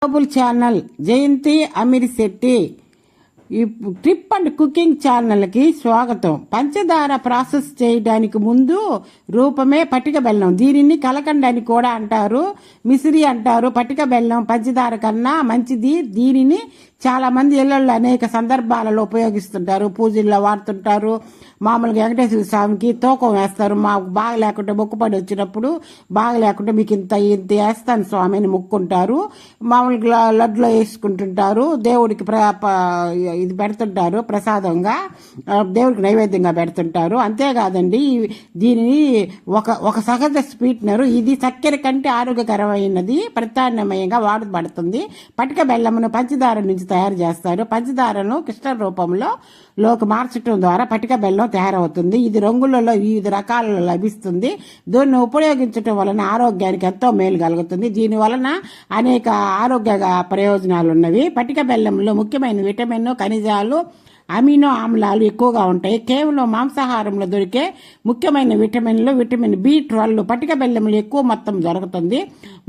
Global channel జయంతి అమీర్శెట్టి ఈ trip and cooking ఛానల్కి స్వాగతం. పంచదార ప్రాసెస్ చేయడానికి ముందు రూపమే పటిక బెల్లం. దీనిని కలకండ అని కూడా అంటారు, మిసిరి అంటారు. పటిక బెల్లం పంచదార కన్నా మంచిది. దీనిని చాలా మంది ఇళ్లలో అనేక సందర్భాలలో ఉపయోగిస్తుంటారు. పూజల్లో వాడుతుంటారు. మామూలుగా వెంకటేశ్వర స్వామికి తూకం వేస్తారు. మాకు బాగా లేకుంటే మొక్కుపడి వచ్చినప్పుడు బాగా లేకుంటే మీకు ఇంత వేస్తాను స్వామి అని మొక్కుంటారు. మామూలుగా లడ్లో వేసుకుంటుంటారు. దేవుడికి ఇది పెడుతుంటారు, ప్రసాదంగా దేవుడికి నైవేద్యంగా పెడుతుంటారు. అంతేకాదండి, దీనిని ఒక సహజ స్వీట్నరు. ఇది చక్కెర కంటే ఆరోగ్యకరమైనది, ప్రత్యామ్నాయంగా వాడబడుతుంది. పటిక బెల్లమును పంచదార నుంచి తయారు చేస్తారు. పంచదారను క్రిస్టల్ రూపంలో లోకి మార్చడం ద్వారా పటిక బెల్లం తయారవుతుంది. ఇది రంగులలో వివిధ రకాలలో లభిస్తుంది. దీన్ని ఉపయోగించడం వలన ఆరోగ్యానికి ఎంతో మేలు కలుగుతుంది. దీని వలన అనేక ఆరోగ్య ప్రయోజనాలు ఉన్నవి. పటిక బెల్లంలో ముఖ్యమైన విటమిన్, ఖనిజాలు, అమినో ఆమ్లాలు ఎక్కువగా ఉంటాయి. కేవలం మాంసాహారంలో దొరికే ముఖ్యమైన విటమిన్లు విటమిన్ B12 పటిక బెల్లంలో ఎక్కువ మొత్తం దొరుకుతుంది.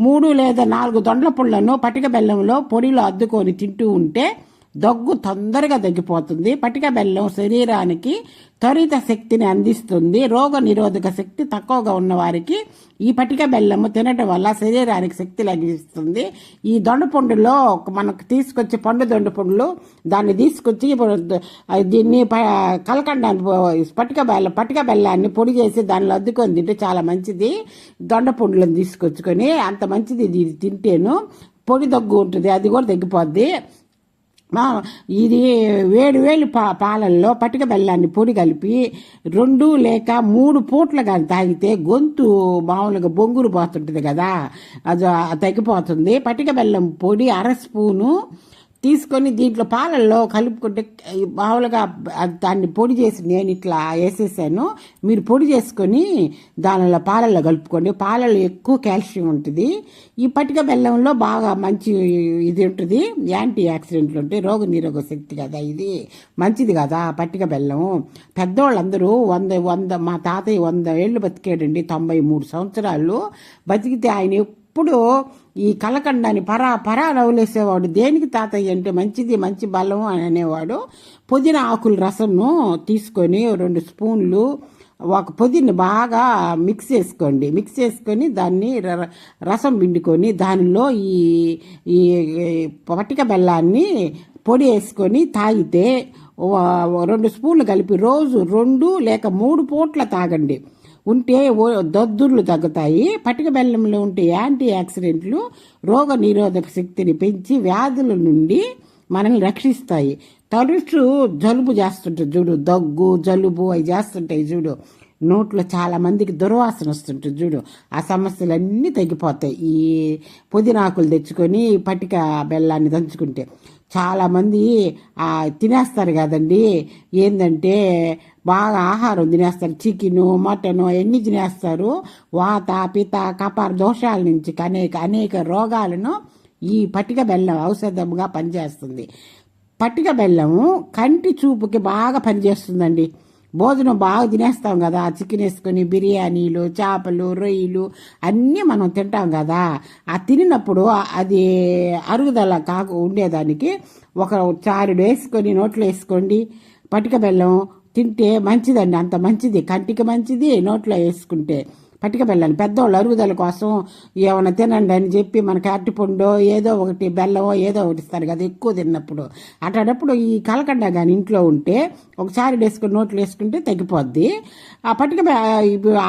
3 లేదా 4 దొండ్ల పుళ్లను పటిక బెల్లంలో పొడిలో అద్దుకొని తింటూ ఉంటే దగ్గు తొందరగా తగ్గిపోతుంది. పటిక బెల్లం శరీరానికి త్వరిత శక్తిని అందిస్తుంది. రోగ నిరోధక శక్తి తక్కువగా ఉన్న వారికి ఈ పటిక బెల్లము తినడం వల్ల శరీరానికి శక్తి లభిస్తుంది. ఈ దొండపండులో మనకు తీసుకొచ్చి పండు దొండపండులు దాన్ని తీసుకొచ్చి దీన్ని పటిక బెల్లాన్ని పొడి చేసి దానిలో అద్దుకొని తింటే చాలా మంచిది. దొండపండులను తీసుకొచ్చుకొని అంత మంచిది. ఇది తింటేను పొడి దగ్గు ఉంటుంది, అది కూడా తగ్గిపోద్ది. ఇది వేడి పాలల్లో పటిక బెల్లాన్ని పొడి కలిపి 2 లేక 3 పూట్ల కానీ తాగితే గొంతు మామూలుగా బొంగురు పోతుంటుంది కదా, అది తగ్గిపోతుంది. పటిక బెల్లం పొడి 1/2 స్పూను తీసుకొని దీంట్లో పాలల్లో కలుపుకుంటే మామూలుగా దాన్ని పొడి చేసి నేను ఇట్లా వేసేసాను. మీరు పొడి చేసుకొని దానిలో పాలల్లో కలుపుకోండి. పాలల్లో ఎక్కువ కాల్షియం ఉంటుంది. ఈ పటిక బెల్లంలో బాగా మంచి ఇది ఉంటుంది, యాంటీ ఆక్సిడెంట్లు ఉంటాయి, రోగ నిరోధక శక్తి కదా, ఇది మంచిది కదా పటిక బెల్లం. పెద్దవాళ్ళందరూ 100 మా తాతయ్య 100 ఏళ్ళు బతికాడండి, 93 సంవత్సరాలు బతికితే ఆయన ఎప్పుడు ఈ కలకండాన్ని పరా నవ్వులేసేవాడు. దేనికి తాతయ్య అంటే మంచి బలం అని అనేవాడు. పుదీనా ఆకుల రసంను తీసుకొని 2 స్పూన్లు ఒక పుదీని బాగా మిక్స్ చేసుకొని దాన్ని రసం పిండుకొని దానిలో ఈ పటిక బెల్లాన్ని పొడి వేసుకొని తాగితే 2 స్పూన్లు కలిపి రోజు 2 లేక 3 పూట్ల తాగండి. ఉంటే దద్దుర్లు తగ్గుతాయి. పటిక బెల్లంలో ఉంటే యాంటీ ఆక్సిడెంట్లు రోగ నిరోధక శక్తిని పెంచి వ్యాధుల నుండి మనల్ని రక్షిస్తాయి. తరచు జలుబు చేస్తుంటుంది చూడు, దగ్గు జలుబు అవి చేస్తుంటాయి చూడు, నోట్లో చాలా మందికి దుర్వాసన వస్తుంటుంది చూడు, ఆ సమస్యలన్నీ తగ్గిపోతాయి ఈ పుదీనాకులు తెచ్చుకొని పటిక బెల్లాన్ని దంచుకుంటే. చాలామంది తినేస్తారు కదండి, ఏంటంటే బాగా ఆహారం తినేస్తారు, చికెను మటను అవన్నీ తినేస్తారు. వాత పిత కపార దోషాల నుంచి అనేక రోగాలను ఈ పటిక బెల్లం ఔషధంగా పనిచేస్తుంది. పటిక బెల్లము కంటి చూపుకి బాగా పనిచేస్తుందండి. భోజనం బాగా తినేస్తాం కదా, చికెన్ వేసుకొని బిర్యానీలు, చేపలు, రొయ్యలు అన్నీ మనం తింటాం కదా. ఆ తినినప్పుడు అది అరుగుదల ఉండేదానికి ఒక చారుడు వేసుకొని నోట్లో వేసుకోండి. పటిక బెల్లం తింటే మంచిదండి, అంత మంచిది, కంటికి మంచిది. నోట్లో వేసుకుంటే పటిక బెల్లాన్ని పెద్దవాళ్ళు అరుగుదల కోసం ఏమైనా తినండి అని చెప్పి మనకి అరటిపండు ఏదో ఒకటి బెల్లమో ఏదో ఒకటి ఇస్తారు కదా ఎక్కువ తిన్నప్పుడు. అట్లాంటప్పుడు ఈ కలకండ కానీ ఇంట్లో ఉంటే ఒకసారి వేసుకొని నోట్లు వేసుకుంటే తగ్గిపోద్ది. ఆ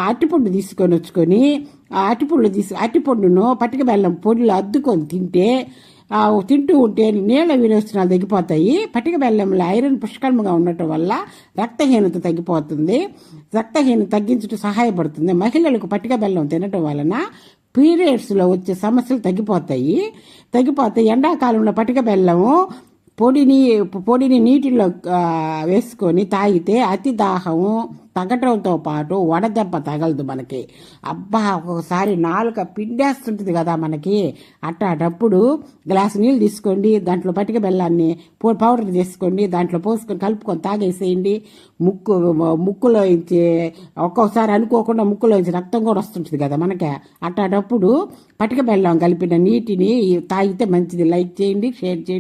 అరటిపండు తీసుకొని వచ్చుకొని అరటిపండును పటిక బెల్లం పొడిలో అద్దుకొని తింటూ ఉంటే నీళ్ళ విరోచనాలు తగ్గిపోతాయి. పటిక బెల్లంలో ఐరన్ పుష్కలంగా ఉండటం వల్ల రక్తహీనత తగ్గిపోతుంది. రక్తహీనత తగ్గించడం సహాయపడుతుంది. మహిళలకు పటిక బెల్లం తినటం వలన పీరియడ్స్లో వచ్చే సమస్యలు తగ్గిపోతాయి. ఎండాకాలంలో పటిక బెల్లము పొడిని నీటిలో వేసుకొని తాగితే అతి దాహము తగ్గటంతో పాటు వడదెబ్బ తగలదు మనకి. అబ్బా ఒక్కొక్కసారి నాలుక పిండేస్తుంటుంది కదా మనకి, అట్టాటప్పుడు గ్లాసు నీళ్ళు తీసుకోండి, దాంట్లో పటిక బెల్లాన్ని పౌడర్ చేసుకోండి, దాంట్లో పోసుకొని కలుపుకొని తాగేసేయండి. ముక్కులో ఇచ్చి ఒక్కొక్కసారి అనుకోకుండా ముక్కులో నుంచి రక్తం కూడా వస్తుంటుంది కదా మనకి, అట్టాటప్పుడు పటిక బెల్లం కలిపిన నీటిని తాగితే మంచిది. లైక్ చేయండి, షేర్ చేయండి.